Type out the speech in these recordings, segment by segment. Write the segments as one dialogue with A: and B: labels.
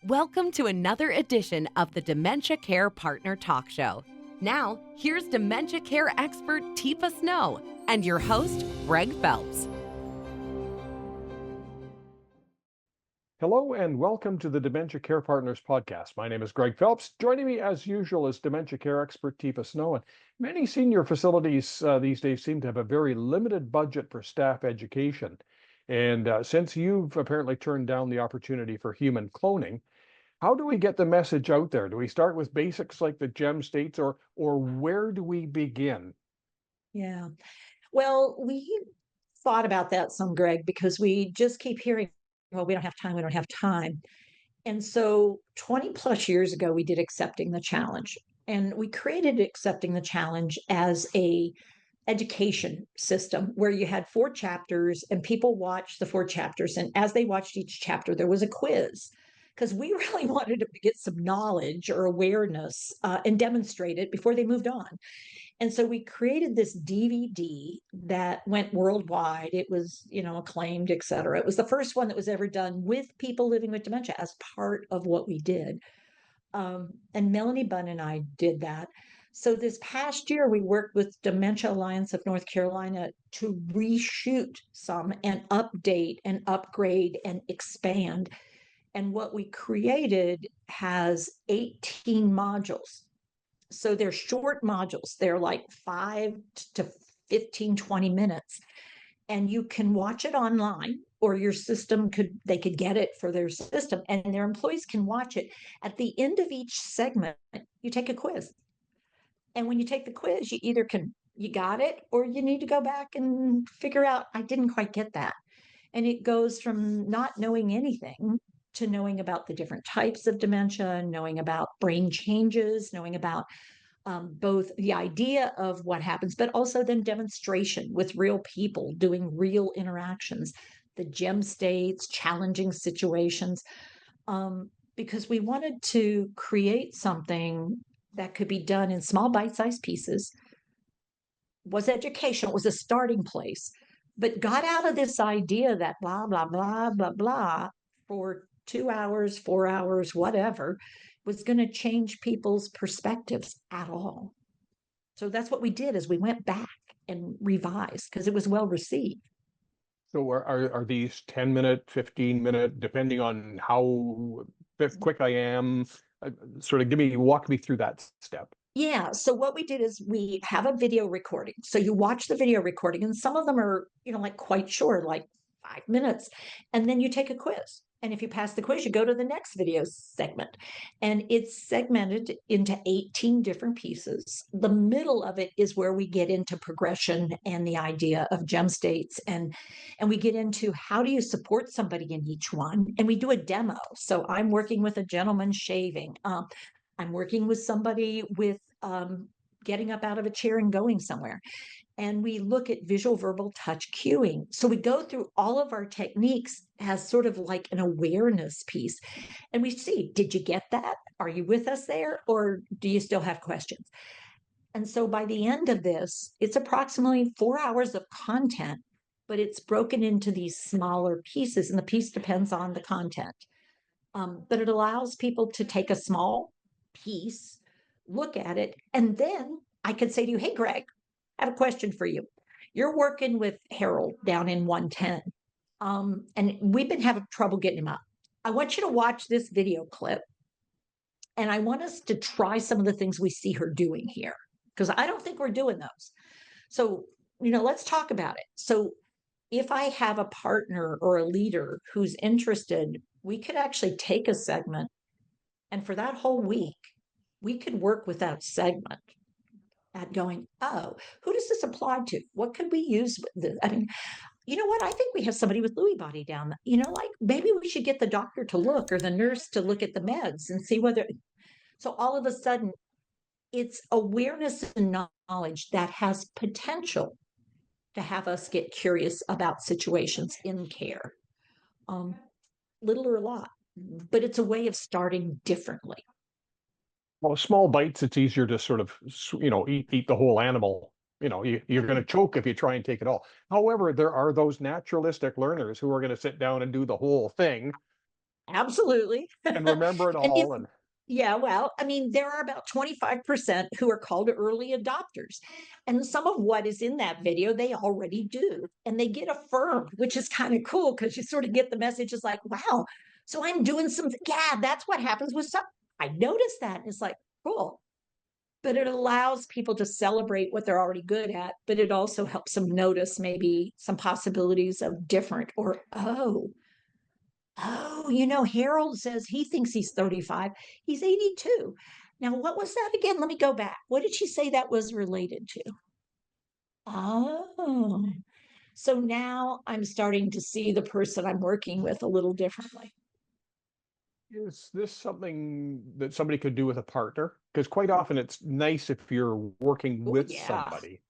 A: Welcome to another edition of the Dementia Care Partner Talk Show. Now, here's dementia care expert Teepa Snow and your host, Greg Phelps.
B: Hello and welcome to the Dementia Care Partners podcast. My name is Greg Phelps. Joining me as usual is dementia care expert Teepa Snow. And many senior facilities these days seem to have a very limited budget for staff education. And since you've apparently turned down the opportunity for human cloning, how do we get the message out there? Do we start with basics like the GEM states, or where do we begin?
C: Yeah. Well, we thought about that some, Greg, because we just keep hearing, well, we don't have time, we don't have time. And so 20 plus years ago, we did Accepting the Challenge. And we created Accepting the Challenge as a education system where you had 4 chapters and people watched the 4 chapters. And as they watched each chapter, there was a quiz because we really wanted them to get some knowledge or awareness and demonstrate it before they moved on. And so we created this DVD that went worldwide. It was, acclaimed, et cetera. It was the first one that was ever done with people living with dementia as part of what we did. And Melanie Bunn and I did that. So this past year, we worked with Dementia Alliance of North Carolina to reshoot some and update and upgrade and expand. And what we created has 18 modules. So they're short modules. They're like 5 to 15, 20 minutes. And you can watch it online, or your system they could get it for their system, and their employees can watch it. At the end of each segment, you take a quiz. And when you take the quiz, you either you got it, or you need to go back and figure out, I didn't quite get that. And it goes from not knowing anything to knowing about the different types of dementia, knowing about brain changes, knowing about both the idea of what happens, but also then demonstration with real people doing real interactions, the GEM states, challenging situations, because we wanted to create something that could be done in small bite-sized pieces, was educational, it was a starting place, but got out of this idea that blah, blah, blah, blah, blah for 2 hours, 4 hours, whatever, was going to change people's perspectives at all. So that's what we did, is we went back and revised because it was well received.
B: So are these 10-minute, 15-minute, depending on how quick I am? Walk me through that step.
C: Yeah. So what we did is we have a video recording. So you watch the video recording, and some of them are, like quite short, like 5 minutes. And then you take a quiz. And if you pass the quiz, you go to the next video segment. And it's segmented into 18 different pieces. The middle of it is where we get into progression and the idea of GEM states. And we get into how do you support somebody in each one. And we do a demo. So I'm working with a gentleman shaving. I'm working with somebody with getting up out of a chair and going somewhere. And we look at visual, verbal, touch cueing. So we go through all of our techniques as sort of like an awareness piece. And we see, did you get that? Are you with us there? Or do you still have questions? And so by the end of this, it's approximately 4 hours of content, but it's broken into these smaller pieces. And the piece depends on the content. But it allows people to take a small piece, look at it, and then I could say to you, hey, Greg, I have a question for you. You're working with Harold down in 110, and we've been having trouble getting him up. I want you to watch this video clip, and I want us to try some of the things we see her doing here, because I don't think we're doing those. So, let's talk about it. So if I have a partner or a leader who's interested, we could actually take a segment, and for that whole week, we could work with that segment at going, oh, who does this apply to? What could we use with this? I mean, you know what? I think we have somebody with Lewy body down. Like maybe we should get the doctor to look, or the nurse to look at the meds and see whether. So all of a sudden, it's awareness and knowledge that has potential to have us get curious about situations in care, little or a lot, but it's a way of starting differently.
B: Well, small bites, it's easier to sort of, eat the whole animal. You're going to choke if you try and take it all. However, there are those naturalistic learners who are going to sit down and do the whole thing.
C: Absolutely.
B: and remember it
C: And
B: all. And
C: yeah, well, I mean, there are about 25% who are called early adopters. And some of what is in that video, they already do. And they get affirmed, which is kind of cool because you sort of get the message is like, wow, so I'm doing some, yeah, that's what happens with some. I noticed that. And it's like, cool. But it allows people to celebrate what they're already good at, but it also helps them notice maybe some possibilities of different or, Harold says he thinks he's 35. He's 82. Now, what was that again? Let me go back. What did she say that was related to? Oh, so now I'm starting to see the person I'm working with a little differently.
B: is this something that somebody could do with a partner? Because quite often it's nice if you're working
C: Oh,
B: with
C: yeah,
B: somebody.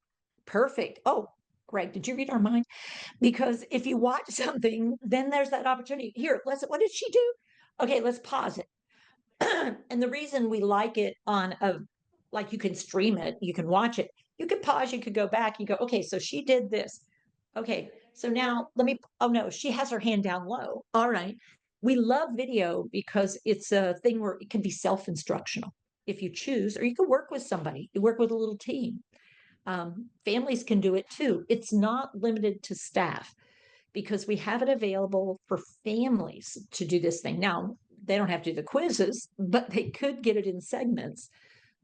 C: perfect. Oh, Greg, did you read our mind? Because if you watch something, then there's that opportunity. Here, what did she do? Okay, let's pause it. And the reason we like it on a, like you can stream it, you can watch it, you could pause, you could go back, you go, okay, so she did this. Okay, so now oh no, she has her hand down low. All right. We love video because it's a thing where it can be self-instructional if you choose, or you can work with somebody, you work with a little team. Families can do it too. It's not limited to staff because we have it available for families to do this thing. Now, they don't have to do the quizzes, but they could get it in segments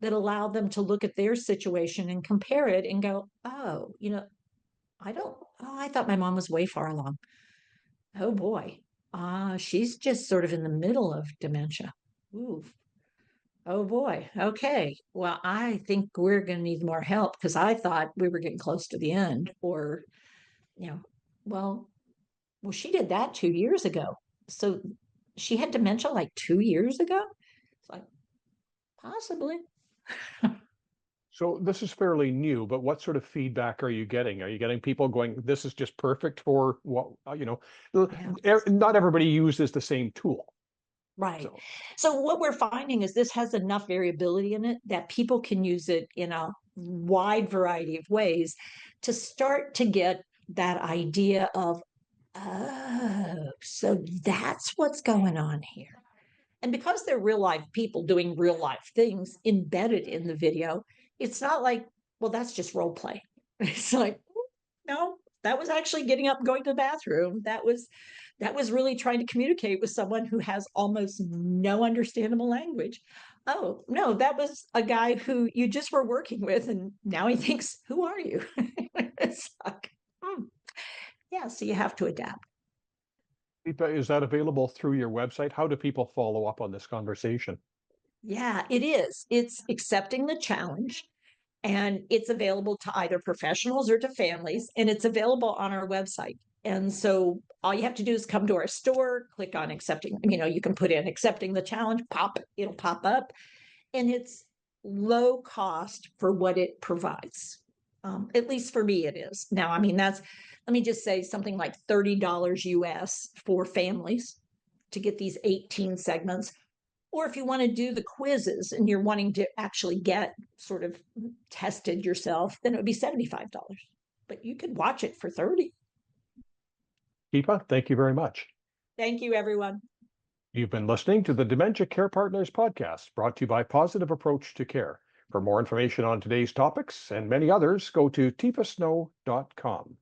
C: that allow them to look at their situation and compare it and go, oh, I thought my mom was way far along. Oh boy, she's just sort of in the middle of dementia. Ooh, oh boy. Okay. Well, I think we're going to need more help because I thought we were getting close to the end. Or, you know, well, well, she did that 2 years ago. So she had dementia like 2 years ago? It's like, possibly.
B: So this is fairly new, but what sort of feedback are you getting? Are you getting people going, this is just perfect for what,
C: Yeah.
B: not everybody uses the same tool.
C: Right.
B: So
C: So what we're finding is this has enough variability in it that people can use it in a wide variety of ways to start to get that idea of, oh, so that's what's going on here. And because they're real life people doing real life things embedded in the video, it's not like, well, that's just role play. It's like, no, that was actually getting up and going to the bathroom. That was really trying to communicate with someone who has almost no understandable language. Oh, no, that was a guy who you just were working with, and now he thinks, who are you? It's like, yeah, so you have to adapt.
B: Deepa, is that available through your website? How do people follow up on this conversation?
C: Yeah, it is. It's accepting the challenge. And it's available to either professionals or to families, and it's available on our website. And so all you have to do is come to our store, click on accepting, you can put in accepting the challenge, it'll pop up, and it's low cost for what it provides. At least for me, it is. Now, let me just say something like $30 US for families to get these 18 segments. Or if you want to do the quizzes and you're wanting to actually get sort of tested yourself, then it would be $75. But you could watch it for 30.
B: Deepa, thank you very much.
C: Thank you, everyone.
B: You've been listening to the Dementia Care Partners podcast, brought to you by Positive Approach to Care. For more information on today's topics and many others, go to teepasnow.com.